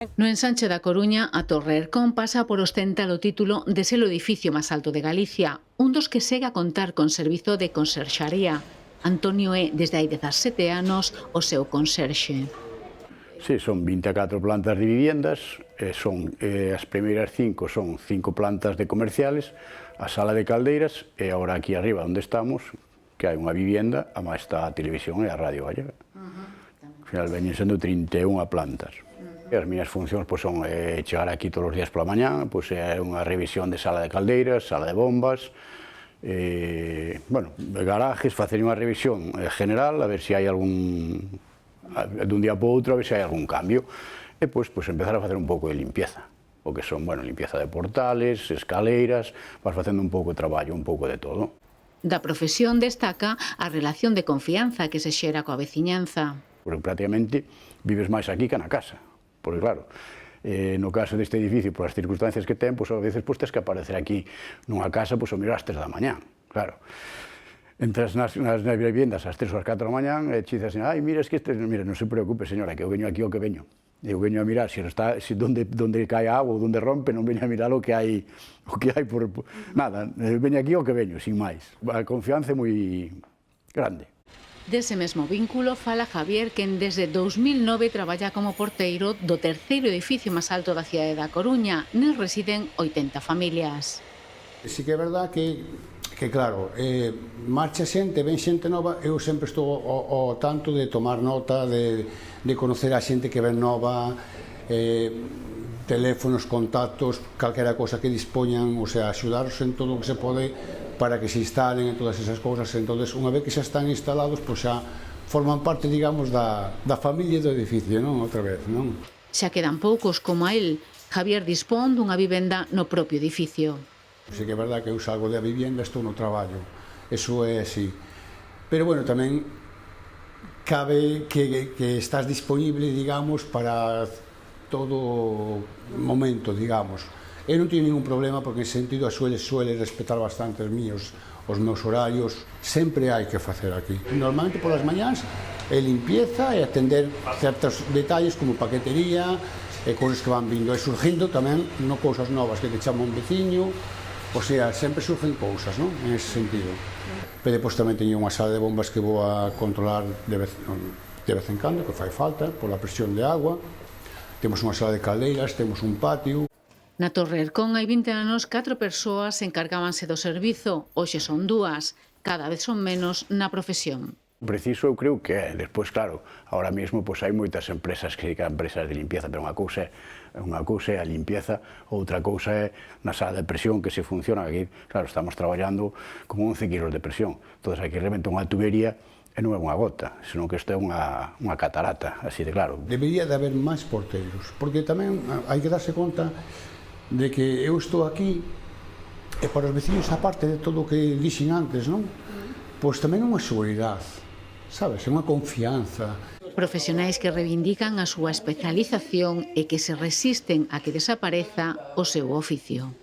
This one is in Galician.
No ensanche da Coruña, a Torre Hercón pasa por ostentar o título de ser o edificio máis alto de Galicia, un dos que segue a contar con servizo de conserxaría. Antonio é, desde hai 17 anos, o seu conserxe. Sí, son 24 plantas de viviendas, as primeiras 5 son 5 plantas de comerciales, a sala de caldeiras e agora aquí arriba onde estamos, que hai unha vivenda, a máis está a televisión e a radio gallega. Ao final veñen sendo 31 plantas. As miñas funcións son chegar aquí todos os días pola mañá, é unha revisión de sala de caldeiras, sala de bombas, garajes, facer unha revisión general, a ver se hai algún, dun día para outro, a ver se hai algún cambio, e empezar a facer un pouco de limpieza, o que son, limpieza de portales, escaleiras, vas facendo un pouco de traballo, un pouco de todo. Da profesión destaca a relación de confianza que se xera coa veciñanza. Porque prácticamente vives máis aquí que na casa. Porque claro, no caso deste edificio, por as circunstancias que ten, a veces tens que aparecer aquí nunha casa ao mellor ás 3 da mañá, claro. Entras nas viviendas ás 3 ou ás 4 da mañá e te dicen, ai, mira, es que mira, non se preocupe, señora, que eu veño aquí o que veño. Eu veño a mirar se donde cae a agua ou donde rompe, non veño a mirar o que hai por... Nada, veño aquí o que veño, sin máis. A confianza é moi grande. Dese mesmo vínculo fala Javier, quen desde 2009 traballa como porteiro do terceiro edificio máis alto da cidade da Coruña. Nel residen 80 familias. Si que é verdad que claro, marcha xente, ven xente nova, eu sempre estou ao tanto de tomar nota, de conocer a xente que ven nova, teléfonos, contactos, calquera cosa que dispoñan, o sea, axudaros en todo o que se pode para que se instalen en todas esas cousas. Entón, unha vez que xa están instalados, xa forman parte, digamos, da familia do edificio, non? Outra vez, non? Xa quedan poucos como a él. Javier dispón dunha vivenda no propio edificio. Si que é verdad que eu salgo da vivenda, estou no traballo, eso é así. Pero, bueno, tamén cabe que estás disponible, digamos, para todo momento, digamos. Eu non teño ningún problema porque en sentido suele respetar bastante os meus horarios, sempre hai que facer aquí. Normalmente polas mañás é limpieza e atender certos detalles como paquetería e cousas que van vindo e surgindo tamén cousas novas que te chama un veciño, o sea, sempre surgen cousas, non? En ese sentido. Pero depois tamén teño unha sala de bombas que vou a controlar de vez en cando, que fai falta, pola presión de agua. Temos unha sala de caldeiras, temos un patio. Na Torre Hercón hai 20 anos 4 persoas encargábanse do servizo, hoxe son 2, cada vez son menos na profesión. Preciso eu creo que é, despois claro, ahora mesmo hai moitas empresas que se dedican a empresas de limpieza, pero unha cousa é a limpieza, outra cousa é na sala de presión que se funciona aquí, claro, estamos traballando con 11 kilos de presión, entón hai que reventar unha tubería e non é unha gota, senón que isto é unha catarata, así de claro. Debería de haber máis porteiros, porque tamén hai que darse conta de que eu estou aquí e para os veciños, aparte de todo o que dixen antes, non? Pois tamén é unha seguridade, sabes? É unha confianza. Profesionais que reivindican a súa especialización e que se resisten a que desapareza o seu oficio.